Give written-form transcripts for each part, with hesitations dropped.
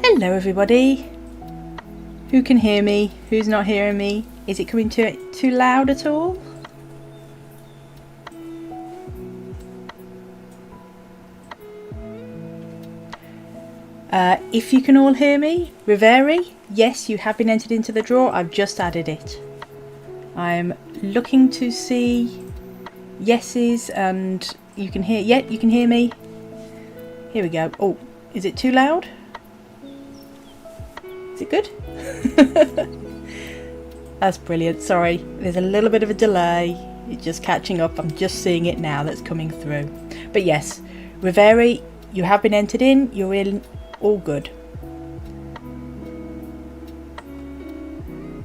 Hello everybody, who can hear me, who's not hearing me, is it coming too loud at all? If you can all hear me, Riveri, yes, you have been entered into the draw. I've just added it. I'm looking to see yeses, and you can hear, yeah, you can hear me. Here we go. Oh, is it too loud? Is it good? That's brilliant. Sorry, there's a little bit of a delay. It's just catching up. I'm just seeing it now that's coming through. But yes, Riveri, you have been entered in. You're in. All good.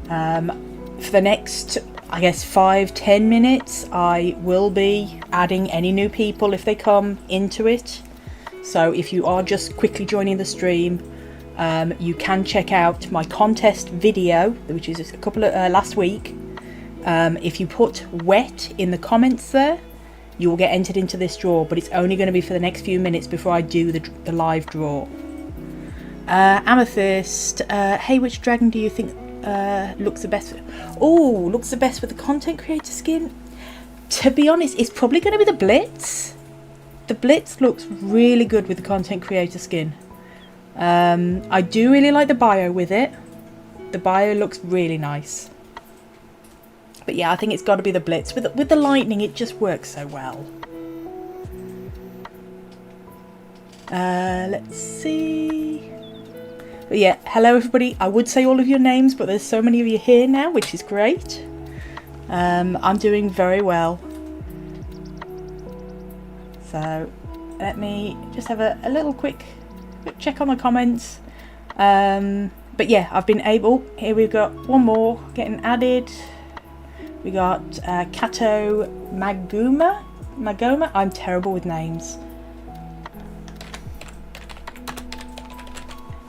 For the next, I guess, 5-10 minutes, I will be adding any new people if they come into it. So if you are just quickly joining the stream, you can check out my contest video, which is a couple of last week. If you put wet in the comments there, you will get entered into this draw, but it's only going to be for the next few minutes before I do the live draw. Amethyst, hey, which dragon do you think looks the best? Oh, looks the best with the content creator skin? To be honest, it's probably going to be the Blitz. The Blitz looks really good with the content creator skin. I do really like the bio with it. The bio looks really nice. But yeah, I think it's got to be the Blitz. With the lightning, it just works so well. Let's see. But yeah, hello everybody. I would say all of your names, but there's so many of you here now, which is great. I'm doing very well. So let me just have a little quick check on the comments. But yeah, I've been able. Here we've got one more getting added. We got Kato Magoma. I'm terrible with names.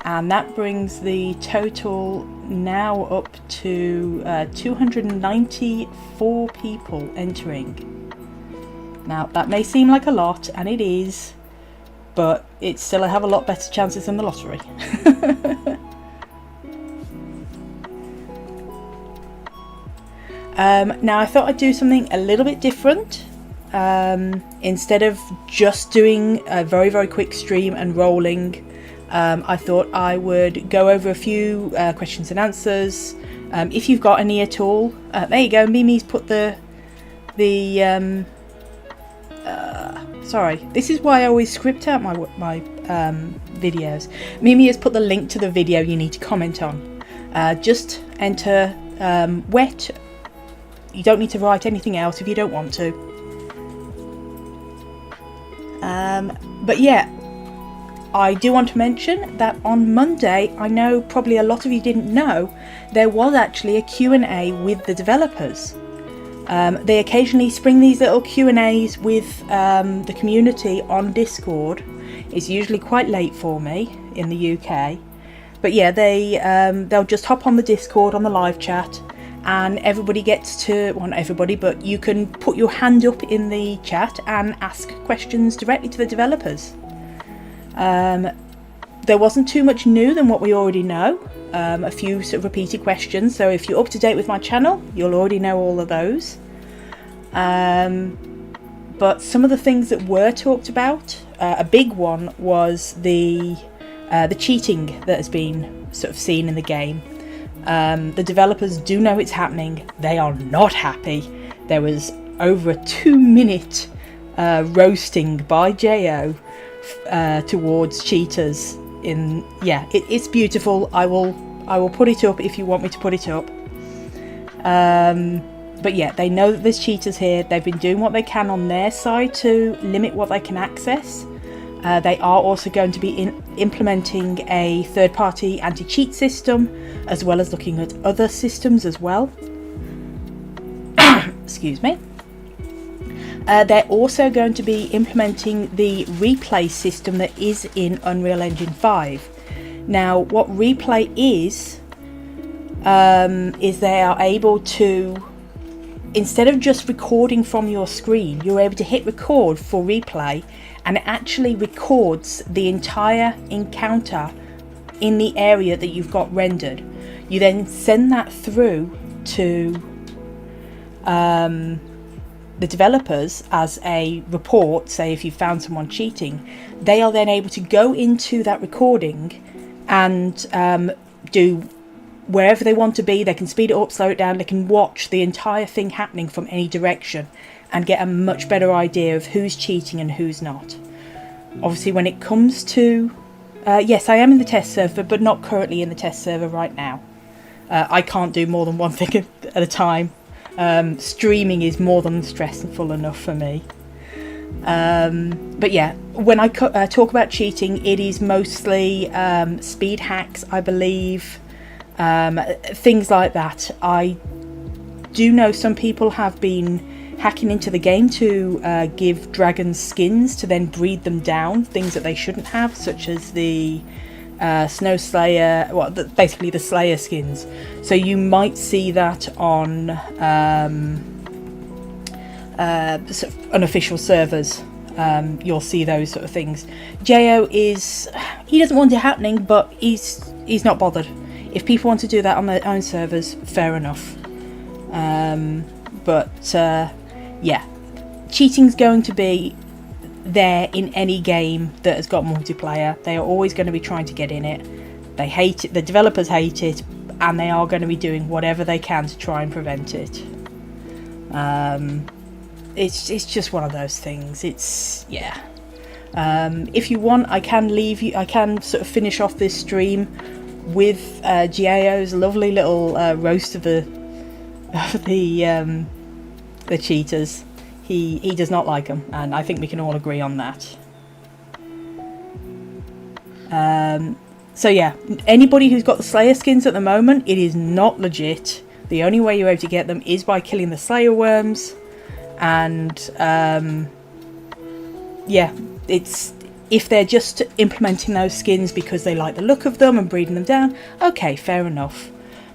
And that brings the total now up to 294 people entering. Now that may seem like a lot, and it is, but it's still a hell of a lot better chances than the lottery. Now I thought I'd do something a little bit different. Instead of just doing a very, very quick stream and rolling, I thought I would go over a few questions and answers. If you've got any at all, there you go. Mimi's put sorry, this is why I always script out my videos. Mimi has put the link to the video you need to comment on. Just enter wet. You don't need to write anything else if you don't want to. But yeah, I do want to mention that on Monday, I know probably a lot of you didn't know, there was actually a Q&A with the developers. They occasionally spring these little Q&As with the community on Discord. It's usually quite late for me in the UK. But yeah, they'll just hop on the Discord on the live chat, and everybody gets to, well, not everybody, but you can put your hand up in the chat and ask questions directly to the developers. There wasn't too much new than what we already know. A few sort of repeated questions, so if you're up to date with my channel, you'll already know all of those. But some of the things that were talked about, a big one was the cheating that has been sort of seen in the game. The developers do know it's happening. They are not happy. There was over a 2-minute roasting by Jo towards cheaters. It's beautiful. I will put it up if you want me to put it up. But yeah, they know that there's cheaters here. They've been doing what they can on their side to limit what they can access. They are also going to be implementing a third-party anti-cheat system, as well as looking at other systems as well. Excuse me. They're also going to be implementing the replay system that is in Unreal Engine 5. Now, what replay is they are able to, instead of just recording from your screen, you're able to hit record for replay, and it actually records the entire encounter in the area that you've got rendered. You then send that through to the developers as a report. Say if you found someone cheating, they are then able to go into that recording and do wherever they want to be. They can speed it up, slow it down, they can watch the entire thing happening from any direction and get a much better idea of who's cheating and who's not. Obviously when it comes to yes, I am in the test server, but not currently in the test server right now. I can't do more than one thing at a time. Streaming is more than stressful enough for me. But yeah, when I talk about cheating, it is mostly speed hacks, I believe, things like that. I do know some people have been hacking into the game to give dragons skins to then breed them down, things that they shouldn't have, such as the Snow Slayer, basically the Slayer skins. So you might see that on sort of unofficial servers. You'll see those sort of things. Jo he doesn't want it happening, but he's not bothered. If people want to do that on their own servers, fair enough. Yeah, cheating's going to be there in any game that has got multiplayer. They are always going to be trying to get in it. They hate it, the developers hate it, and they are going to be doing whatever they can to try and prevent it. It's just one of those things. It's, yeah. If you want, I can sort of finish off this stream with Gio's lovely little roast of the cheaters. He does not like them, and I think we can all agree on that. So yeah, anybody who's got the Slayer skins at the moment, it is not legit. The only way you're able to get them is by killing the Slayer worms, and yeah, it's, if they're just implementing those skins because they like the look of them and breeding them down, okay, fair enough.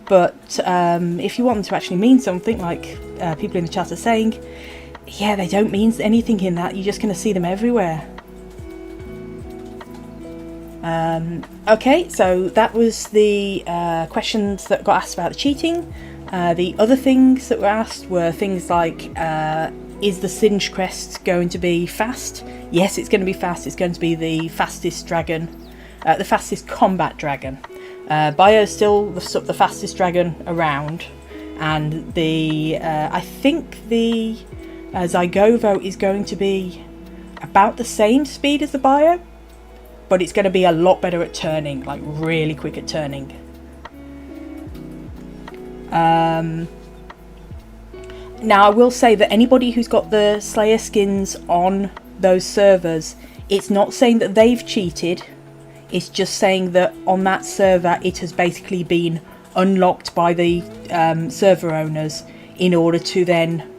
But if you want them to actually mean something, like people in the chat are saying, yeah, they don't mean anything in that. You're just going to see them everywhere. Okay, so that was the questions that got asked about the cheating. The other things that were asked were things like, is the Singe Crest going to be fast? Yes, it's going to be fast. It's going to be the fastest dragon, the fastest combat dragon. Bio is still the fastest dragon around, and the I think the Zygovo is going to be about the same speed as the Bio, but it's going to be a lot better at turning, like really quick at turning. Now I will say that anybody who's got the Slayer skins on those servers, it's not saying that they've cheated It's just saying that on that server it has basically been unlocked by the server owners in order to then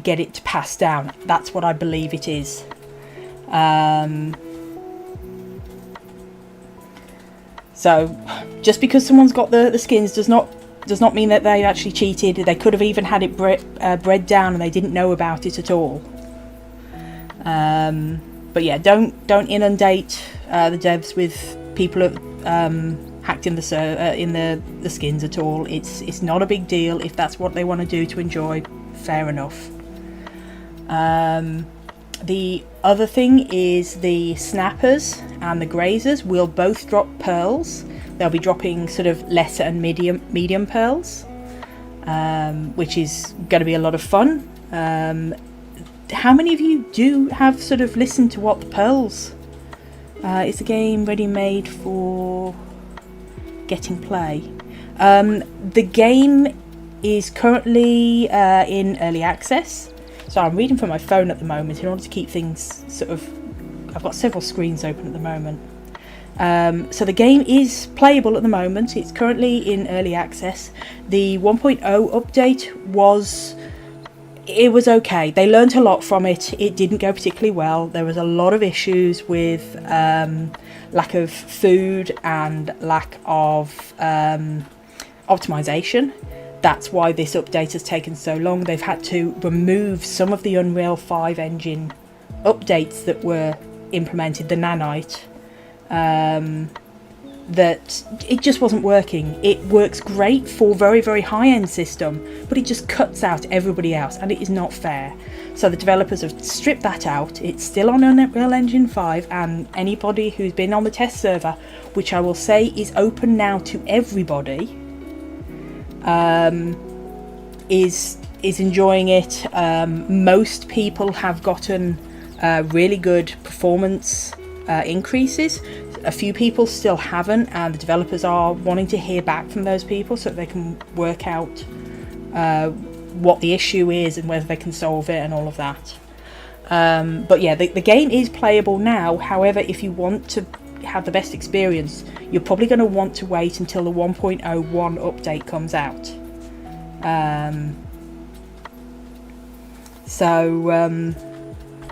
get it to pass down. That's what I believe it is. So just because someone's got the skins does not mean that they've actually cheated. They could have even had it bred down and they didn't know about it at all. But yeah, don't inundate the devs with people who hacked in the skins at all. It's not a big deal. If that's what they want to do to enjoy, fair enough. The other thing is the snappers and the grazers will both drop pearls. They'll be dropping sort of lesser and medium pearls, which is going to be a lot of fun. How many of you do have sort of listened to what the pearls? Is the game ready made for getting play? The game is currently in early access. So I'm reading from my phone at the moment in order to keep things sort of... I've got several screens open at the moment. So the game is playable at the moment. It's currently in early access. The 1.0 update was okay. They learnt a lot from it. It didn't go particularly well. There was a lot of issues with lack of food and lack of optimization. That's why this update has taken so long. They've had to remove some of the Unreal 5 engine updates that were implemented, the nanite, that it just wasn't working. It works great for very, very high-end system, but it just cuts out everybody else, and it is not fair. So the developers have stripped that out. It's still on Unreal Engine 5, and anybody who's been on the test server, which I will say is open now to everybody, is enjoying it. Most people have gotten really good performance increases. A few people still haven't, and the developers are wanting to hear back from those people so that they can work out what the issue is and whether they can solve it and all of that. But yeah, the game is playable now. However, if you want to have the best experience, you're probably going to want to wait until the 1.01 update comes out.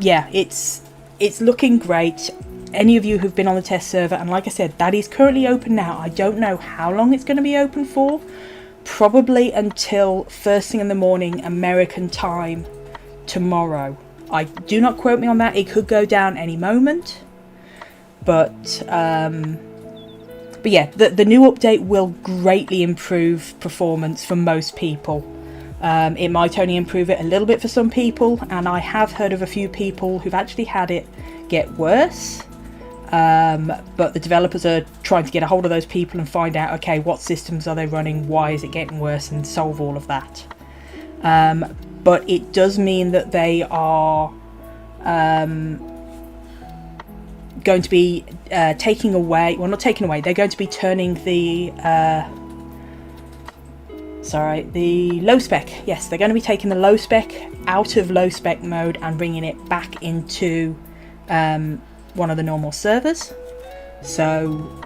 Yeah, it's looking great. Any of you who've been on the test server, and like I said, that is currently open now. I don't know how long it's going to be open for. Probably until first thing in the morning American time tomorrow. Do not quote me on that. It could go down any moment. But yeah, the new update will greatly improve performance for most people. It might only improve it a little bit for some people, and I have heard of a few people who've actually had it get worse. But the developers are trying to get a hold of those people and find out, okay, what systems are they running, why is it getting worse, and solve all of that. But it does mean that they are going to be taking away, well, not taking away, they're going to be turning the low spec. Yes, they're going to be taking the low spec out of low spec mode and bringing it back into one of the normal servers. So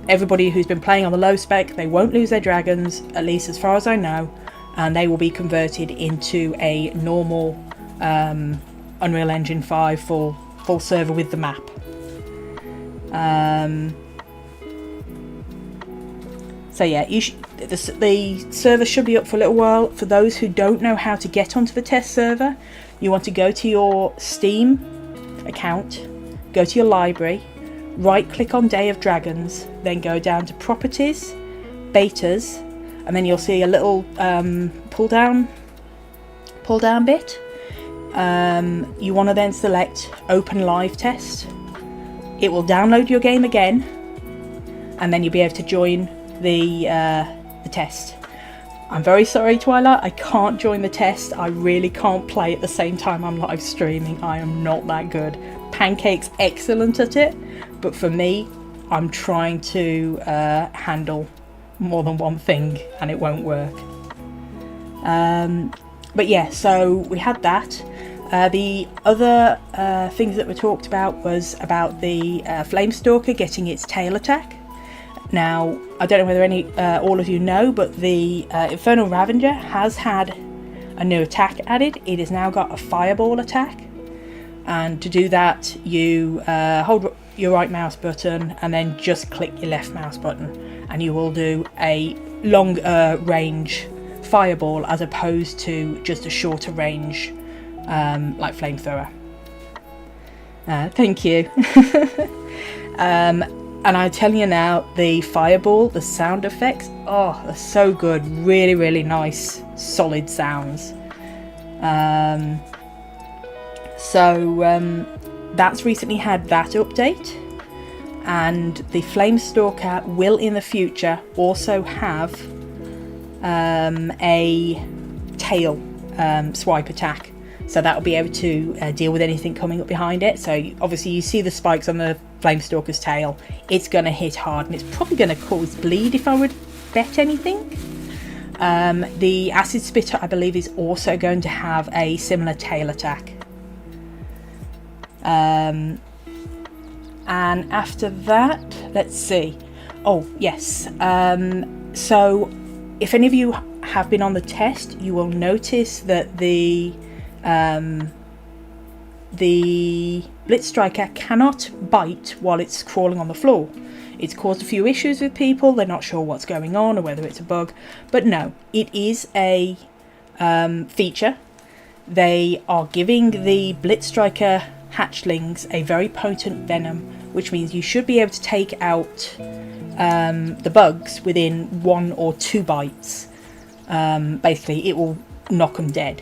everybody who's been playing on the low spec, they won't lose their dragons, at least as far as I know, and they will be converted into a normal Unreal Engine 5 full server with the map. So yeah, the server should be up for a little while. For those who don't know how to get onto the test server, you want to go to your Steam account, go to your library, right click on Day of Dragons, then go down to Properties, Betas, and then you'll see a little pull down bit. You want to then select Open Live Test. It will download your game again, and then you'll be able to join the test. I'm very sorry, Twyla, I can't join the test. I really can't play at the same time I'm live streaming. I am not that good. Pancake's excellent at it, but for me, I'm trying to handle more than one thing and it won't work. But yeah, so we had that. The other things that were talked about was about the Flamestalker getting its tail attack. Now, I don't know whether all of you know, but the Infernal Ravager has had a new attack added. It has now got a fireball attack, and to do that you hold your right mouse button and then just click your left mouse button, and you will do a long range fireball as opposed to just a shorter range like flamethrower. Thank you. And I tell you now, the fireball, the sound effects, oh, they're so good. Really, really nice, solid sounds. That's recently had that update, and the Flamestalker will in the future also have a tail swipe attack. So that'll be able to deal with anything coming up behind it. So obviously you see the spikes on the Flamestalker's tail. It's going to hit hard, and it's probably going to cause bleed if I would bet anything. The Acid Spitter, I believe, is also going to have a similar tail attack. And after that, let's see. Oh, yes. So if any of you have been on the test, you will notice that the Blitz Striker cannot bite while it's crawling on the floor. It's caused a few issues with people. They're not sure what's going on or whether it's a bug. But no, it is a feature. They are giving the Blitz Striker hatchlings a very potent venom, which means you should be able to take out the bugs within 1 or 2 bites. Basically, it will knock them dead.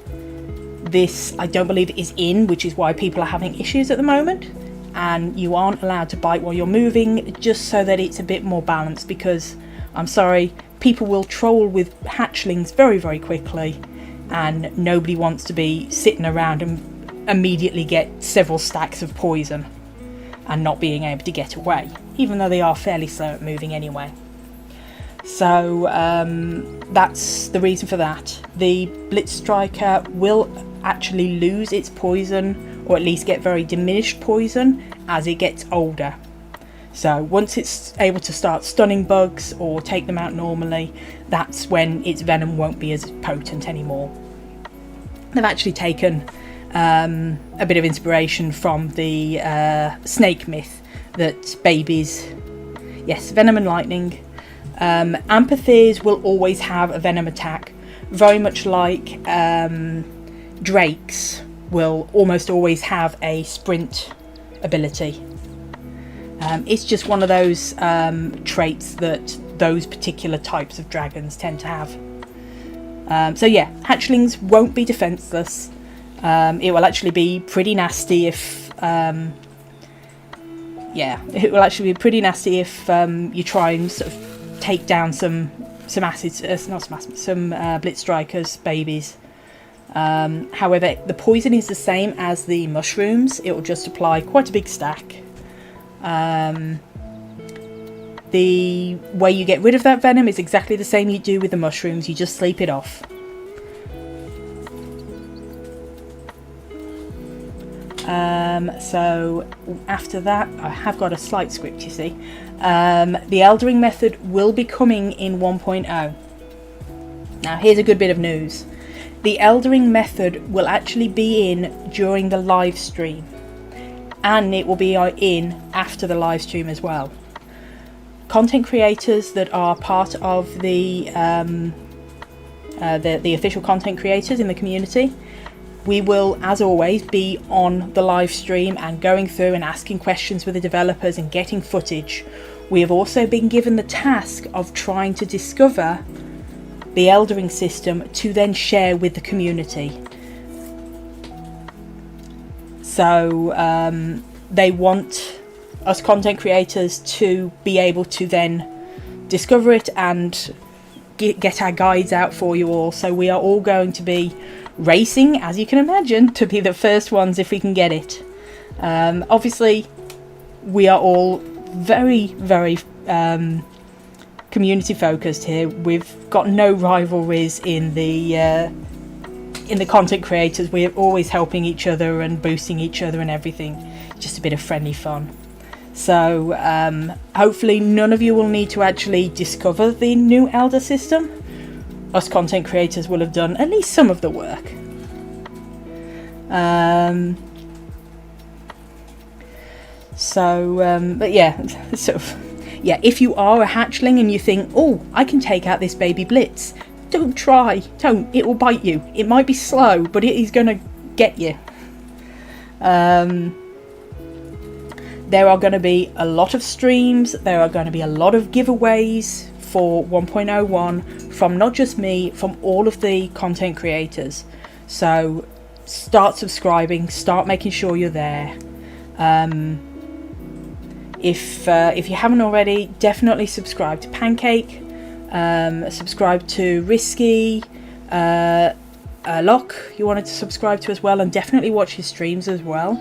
This, I don't believe, is in, which is why people are having issues at the moment. And you aren't allowed to bite while you're moving, just so that it's a bit more balanced, because, I'm sorry, people will troll with hatchlings very, very quickly, and nobody wants to be sitting around and immediately get several stacks of poison and not being able to get away, even though they are fairly slow at moving anyway. So that's the reason for that. The Blitz Striker will actually lose its poison, or at least get very diminished poison, as it gets older. So once it's able to start stunning bugs or take them out normally, that's when its venom won't be as potent anymore. They've actually taken a bit of inspiration from the snake myth that babies, yes, venom and lightning. Amphitheres will always have a venom attack, very much like drakes will almost always have a sprint ability. It's just one of those traits that those particular types of dragons tend to have. So yeah, hatchlings won't be defenseless. It will actually be pretty nasty if it will actually be pretty nasty if you try and sort of take down some Blitz Strikers babies. However, the poison is the same as the mushrooms. It will just apply quite a big stack. The way you get rid of that venom is exactly the same you do with the mushrooms. You just sleep it off. So after that, I have got a slight script, you see. The Eldering method will be coming in 1.0. Now here's a good bit of news. The Eldering method will actually be in during the live stream, and it will be in after the live stream as well. Content creators that are part of the official content creators in the community, we will, as always, be on the live stream and going through and asking questions with the developers and getting footage. We have also been given the task of trying to discover the Eldering system to then share with the community. So they want us content creators to be able to then discover it and get our guides out for you all. So we are all going to be racing, as you can imagine, to be the first ones if we can get it. Obviously, we are all very, very community focused here. We've got no rivalries in the in the content creators, we're always helping each other and boosting each other and everything. Just a bit of friendly fun. So hopefully none of you will need to actually discover the new Elder system. Us content creators will have done at least some of the work. But yeah, sort of, yeah, if you are a hatchling and you think, oh, I can take out this baby Blitz, don't try, don't, it will bite you. It might be slow, but it is going to get you. There are going to be a lot of streams, there are going to be a lot of giveaways for 1.01 from not just me, from all of the content creators. So start subscribing, start making sure you're there. If you haven't already, definitely subscribe to Pancake, subscribe to Risky, Locke you wanted to subscribe to as well, and definitely watch his streams as well.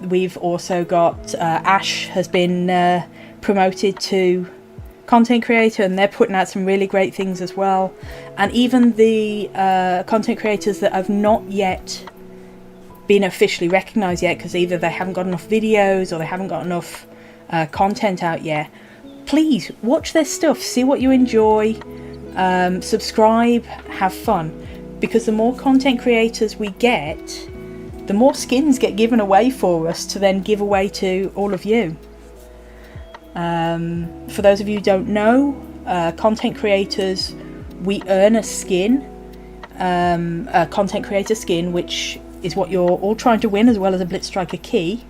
We've also got Ash has been promoted to content creator, and they're putting out some really great things as well. And even the content creators that have not yet been officially recognised yet, because either they haven't got enough videos or they haven't got enough content out yet, please watch their stuff, see what you enjoy, subscribe, have fun, because the more content creators we get, the more skins get given away for us to then give away to all of you. For those of you who don't know, content creators, we earn a skin, a content creator skin, which is what you're all trying to win, as well as a Blitzstriker key.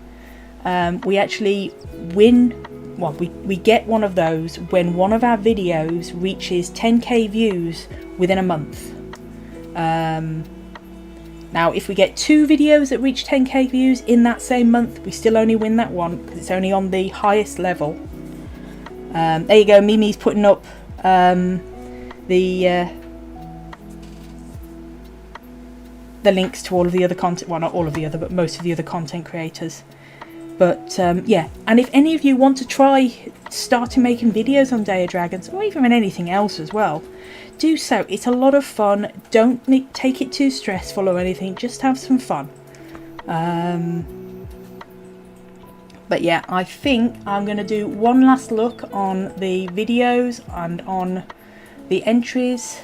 We actually win, well, we get one of those when one of our videos reaches 10k views within a month. Now, if we get 2 videos that reach 10k views in that same month, we still only win that one, because it's only on the highest level. There you go, Mimi's putting up the links to all of the other content, well, not all of the other, but most of the other content creators. But yeah, and if any of you want to try starting making videos on Day of Dragons, or even anything else as well, do so. It's a lot of fun. Don't take it too stressful or anything, just have some fun. But yeah, I think I'm going to do one last look on the videos and on the entries,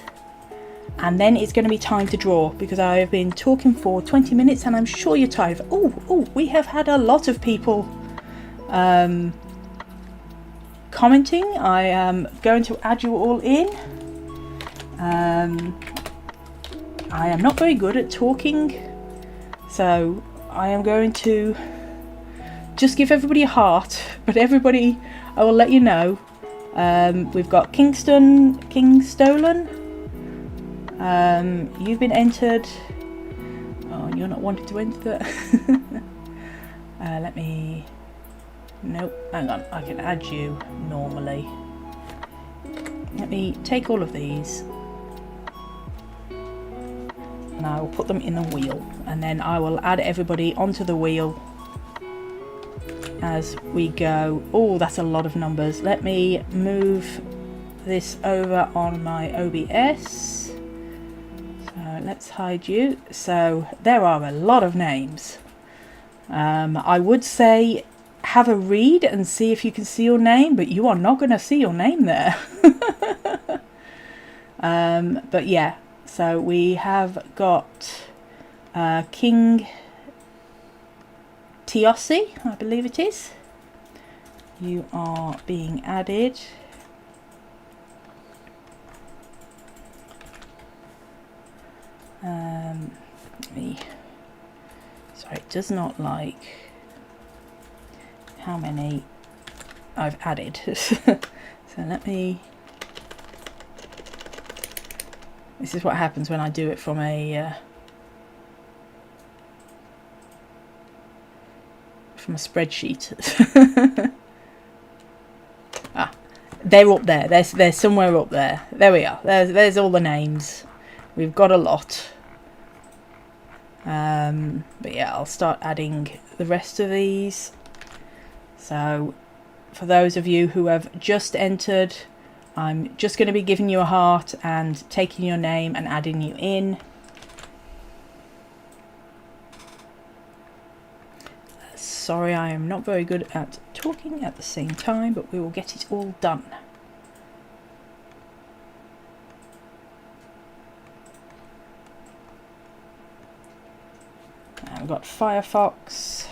and then it's going to be time to draw, because I have been talking for 20 minutes and I'm sure you're tired. Oh, we have had a lot of people commenting. I am going to add you all in. I am not very good at talking, so I am going to just give everybody a heart, but everybody, I will let you know. We've got Kingstolen. You've been entered. Oh, you're not wanting to enter. Let me. Nope. Hang on. I can add you normally. Let me take all of these, and I will put them in the wheel, and then I will add everybody onto the wheel as we go. Oh, that's a lot of numbers. Let me move this over on my OBS. So let's hide you. So there are a lot of names. I would say have a read and see if you can see your name, but you are not going to see your name there. But yeah, so we have got King Tiossi, I believe it is. You are being added. Sorry, it does not like how many I've added. So let me. This is what happens when I do it from a spreadsheet. They're up there. They're somewhere up there. There we are. There's all the names. We've got a lot. But yeah, I'll start adding the rest of these. So for those of you who have just entered, I'm just going to be giving you a heart and taking your name and adding you in. Sorry, I am not very good at talking at the same time, but we will get it all done. And we've got Firefox.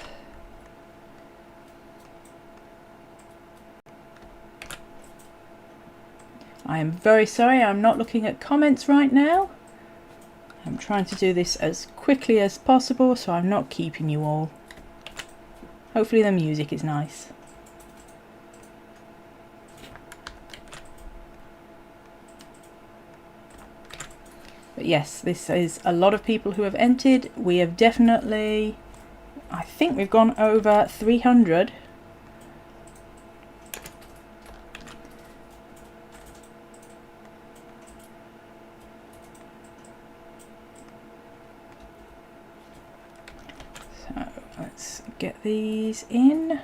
I am very sorry, I'm not looking at comments right now. I'm trying to do this as quickly as possible, so I'm not keeping you all. Hopefully the music is nice. But yes, this is a lot of people who have entered. We have definitely, I think we've gone over 300. So let's get these in.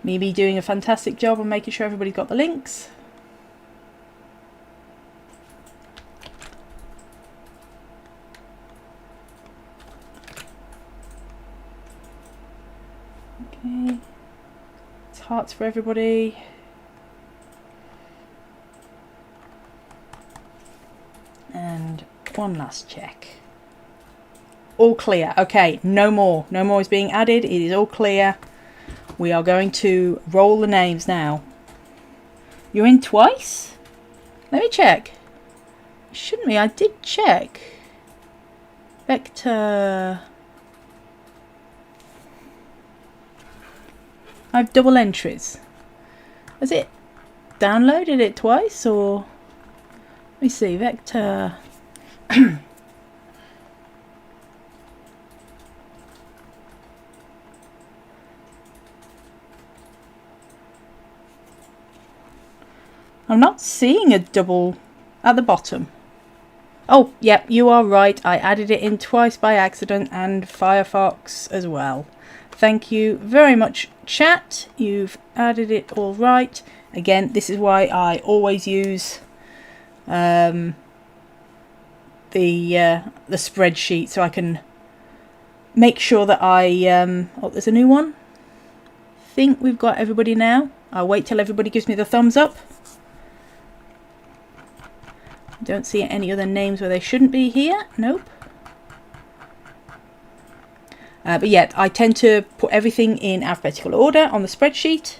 Maybe doing a fantastic job on making sure everybody got the links. Okay, it's hearts for everybody. And one last check. All clear. Okay, no more is being added. It is all clear. We are going to roll the names now. You're in twice? Let me check. Shouldn't we? I did check. Vector. I have double entries. Has it downloaded it twice, or let me see, Vector. I'm not seeing a double at the bottom. Oh, yep, you are right. I added it in twice by accident, and Firefox as well. Thank you very much, chat. You've added it all right. Again, this is why I always use the spreadsheet, so I can make sure that I oh, there's a new one. Think we've got everybody now. I'll wait till everybody gives me the thumbs up. Don't see any other names where they shouldn't be here. Nope. But yeah, I tend to put everything in alphabetical order on the spreadsheet,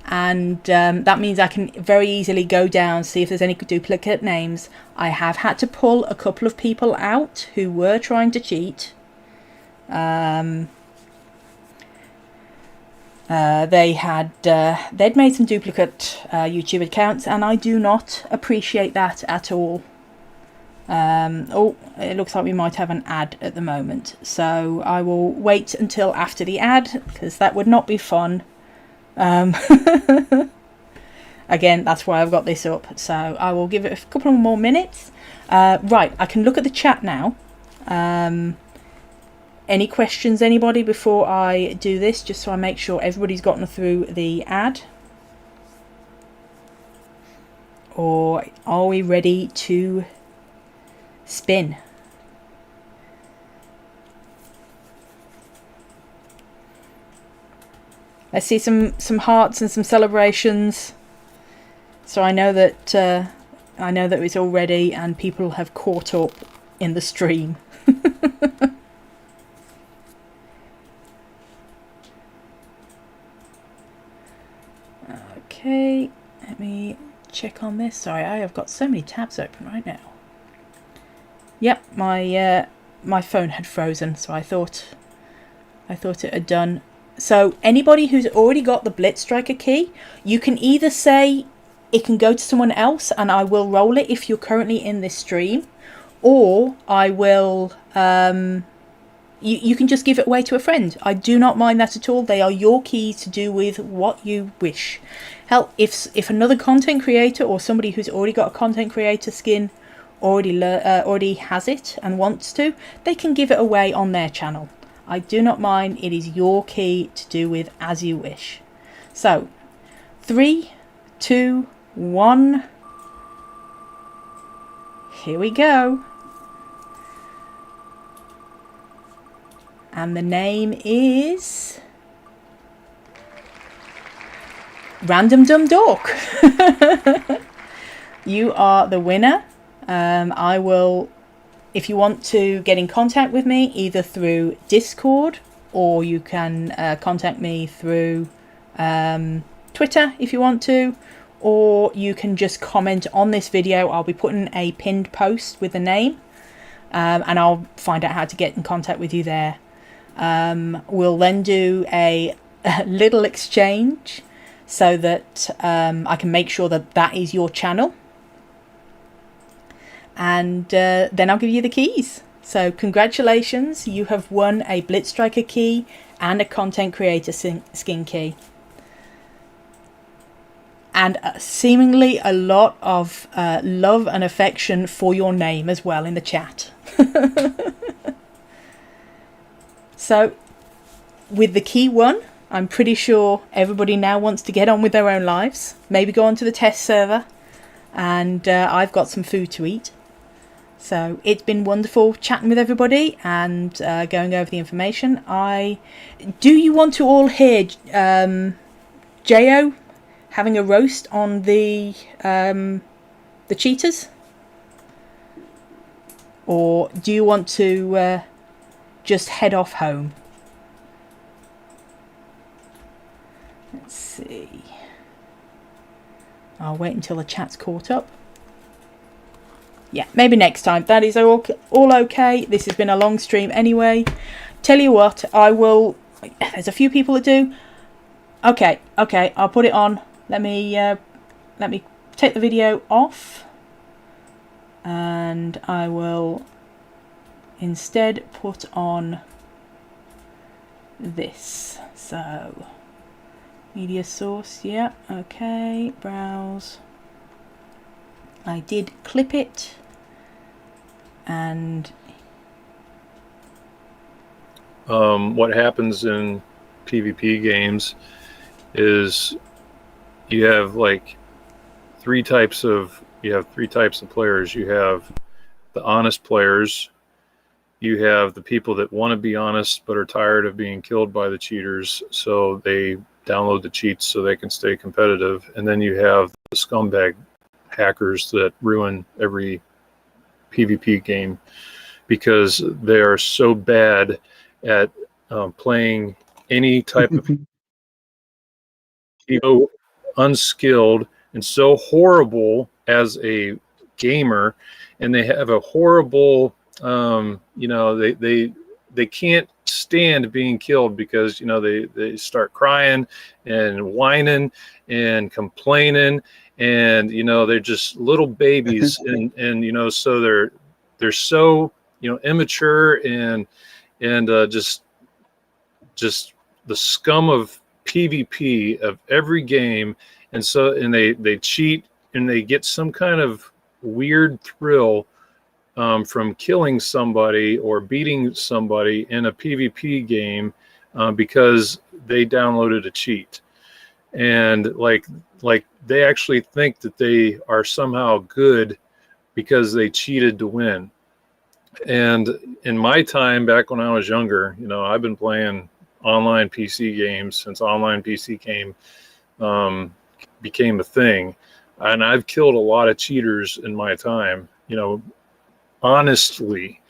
and that means I can very easily go down, see if there's any duplicate names. I have had to pull a couple of people out who were trying to cheat. They'd made some duplicate YouTube accounts, and I do not appreciate that at all. Oh, it looks like we might have an ad at the moment, so I will wait until after the ad, because that would not be fun. Again, that's why I've got this up, so I will give it a couple more minutes. Right, I can look at the chat now. Any questions, anybody, before I do this, just so I make sure everybody's gotten through the ad? Or are we ready to spin? Let's see some hearts and some celebrations, so I know that it's all ready and people have caught up in the stream. Okay, let me check on this. Sorry, I have got so many tabs open right now. Yep, my phone had frozen, so I thought it had done. So anybody who's already got the Blitz Striker key, you can either say it can go to someone else and I will roll it if you're currently in this stream, or I will you can just give it away to a friend. I do not mind that at all. They are your keys to do with what you wish. Hell, if another content creator or somebody who's already got a content creator skin already has it and wants to, they can give it away on their channel. I do not mind. It is your key to do with as you wish. So 3, 2, 1. Here we go. And the name is Random Dumb Dork. You are the winner. I will, if you want to get in contact with me, either through Discord, or you can contact me through Twitter if you want to, or you can just comment on this video. I'll be putting a pinned post with the name, and I'll find out how to get in contact with you there. We'll then do a little exchange so that I can make sure that that is your channel, and then I'll give you the keys. So congratulations, you have won a Blitzstriker key and a content creator skin key, and seemingly a lot of love and affection for your name as well in the chat. So with the key 1, I'm pretty sure everybody now wants to get on with their own lives, maybe go onto the test server, and I've got some food to eat. So it's been wonderful chatting with everybody and going over the information. Do you want to all hear Jo having a roast on the cheaters? Or do you want to just head off home? Let's see. I'll wait until the chat's caught up. Yeah, maybe next time. That is all okay. This has been a long stream anyway. Tell you what, I will... There's a few people that do. Okay, I'll put it on. Let me take the video off. And I will instead put on this. So, media source, yeah, okay, browse. I did clip it, and what happens in PvP games is you have like three types of players. You have the honest players, you have the people that want to be honest but are tired of being killed by the cheaters, so they download the cheats so they can stay competitive, and then you have the scumbag hackers that ruin every PvP game because they are so bad at playing any type of so unskilled and so horrible as a gamer, and they have a horrible they can't stand being killed because they start crying and whining and complaining, and they're just little babies and so they're so immature and just the scum of PvP of every game, and they cheat and they get some kind of weird thrill from killing somebody or beating somebody in a PvP game because they downloaded a cheat, and like they actually think that they are somehow good because they cheated to win. And in my time back when I was younger, I've been playing online PC games since online PC became a thing, and I've killed a lot of cheaters in my time, honestly,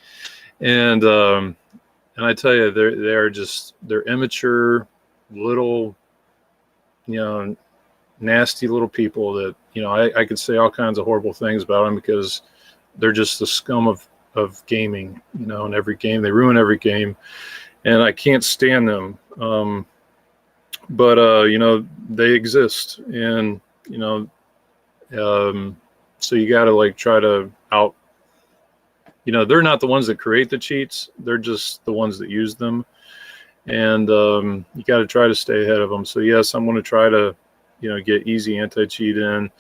and I tell you, they're immature little, nasty little people that I could say all kinds of horrible things about them because they're just the scum of gaming, in every game. They ruin every game, and I can't stand them. But they exist, and so you got to try to out. They're not the ones that create the cheats; they're just the ones that use them, and you got to try to stay ahead of them. So yes, I'm going to try to get easy anti-cheat in.